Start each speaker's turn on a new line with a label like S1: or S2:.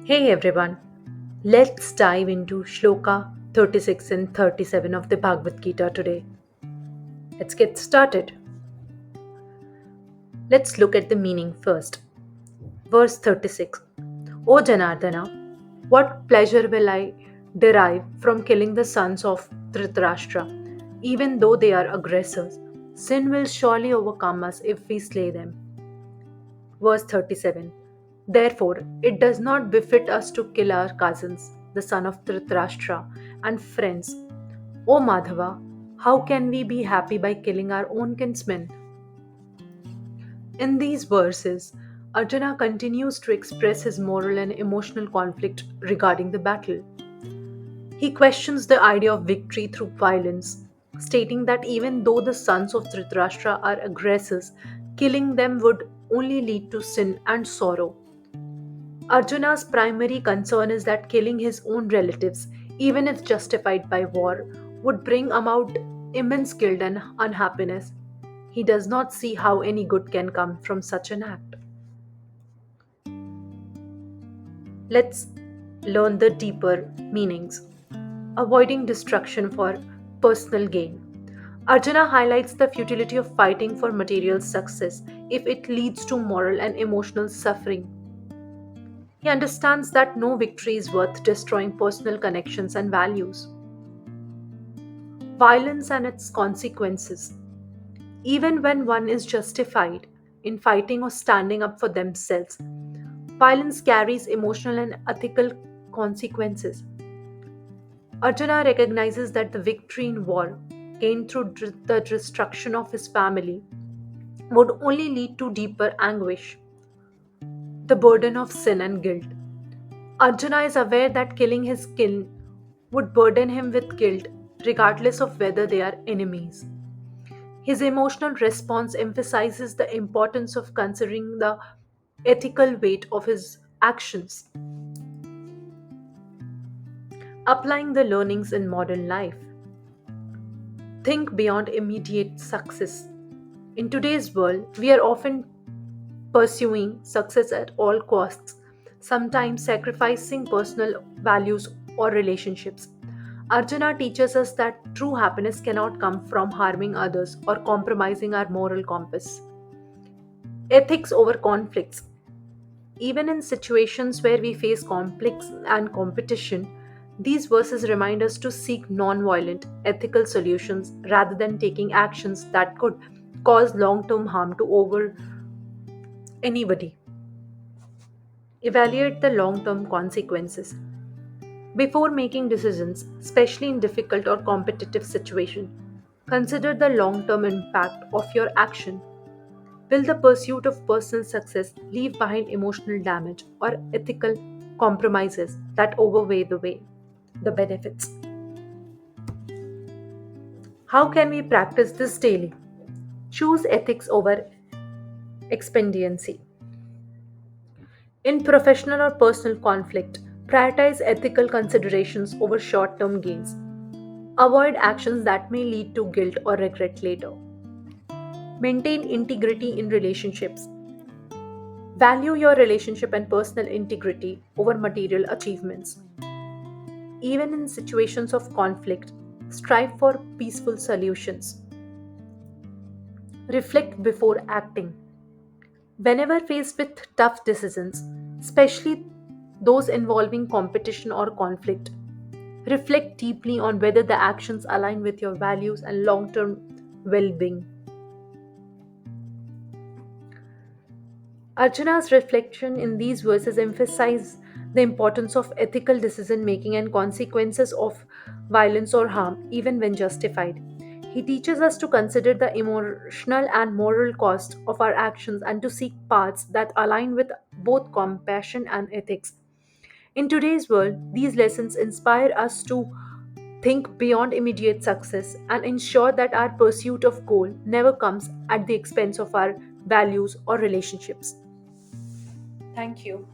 S1: Hey everyone, let's dive into Shloka 36 and 37 of the Bhagavad Gita today. Let's get started. Let's look at the meaning first. Verse 36. O Janardana, what pleasure will I derive from killing the sons of Dhritarashtra? Even though they are aggressors, sin will surely overcome us if we slay them. Verse 37. Therefore, it does not befit us to kill our cousins, the son of Dhritarashtra, and friends. O Madhava, how can we be happy by killing our own kinsmen? In these verses, Arjuna continues to express his moral and emotional conflict regarding the battle. He questions the idea of victory through violence, stating that even though the sons of Dhritarashtra are aggressors, killing them would only lead to sin and sorrow. Arjuna's primary concern is that killing his own relatives, even if justified by war, would bring about immense guilt and unhappiness. He does not see how any good can come from such an act. Let's learn the deeper meanings. Avoiding destruction for personal gain. Arjuna highlights the futility of fighting for material success if it leads to moral and emotional suffering. He understands that no victory is worth destroying personal connections and values. Violence and its consequences. Even when one is justified in fighting or standing up for themselves, violence carries emotional and ethical consequences. Arjuna recognizes that the victory in war, gained through the destruction of his family, would only lead to deeper anguish, the burden of sin and guilt. Arjuna is aware that killing his kin would burden him with guilt, regardless of whether they are enemies. His emotional response emphasizes the importance of considering the ethical weight of his actions, applying the learnings in modern life. Think beyond immediate success. In today's world, we are often pursuing success at all costs, sometimes sacrificing personal values or relationships. Arjuna teaches us that true happiness cannot come from harming others or compromising our moral compass. Ethics over conflicts. Even in situations where we face conflicts and competition, these verses remind us to seek non-violent, ethical solutions rather than taking actions that could cause long-term harm to over anybody. Evaluate the long-term consequences. Before making decisions, especially in difficult or competitive situations, consider the long-term impact of your action. Will the pursuit of personal success leave behind emotional damage or ethical compromises that outweigh the benefits? How can we practice this daily? Choose ethics over expediency. In professional or personal conflict, prioritize ethical considerations over short term gains. Avoid actions that may lead to guilt or regret later. Maintain integrity in relationships. Value your relationship and personal integrity over material achievements. Even in situations of conflict, strive for peaceful solutions. Reflect before acting. Whenever faced with tough decisions, especially those involving competition or conflict, reflect deeply on whether the actions align with your values and long term well being. Arjuna's reflection in these verses emphasize the importance of ethical decision making and consequences of violence or harm, even when justified. He teaches us to consider the emotional and moral cost of our actions and to seek paths that align with both compassion and ethics. In today's world, these lessons inspire us to think beyond immediate success and ensure that our pursuit of goal never comes at the expense of our values or relationships. Thank you.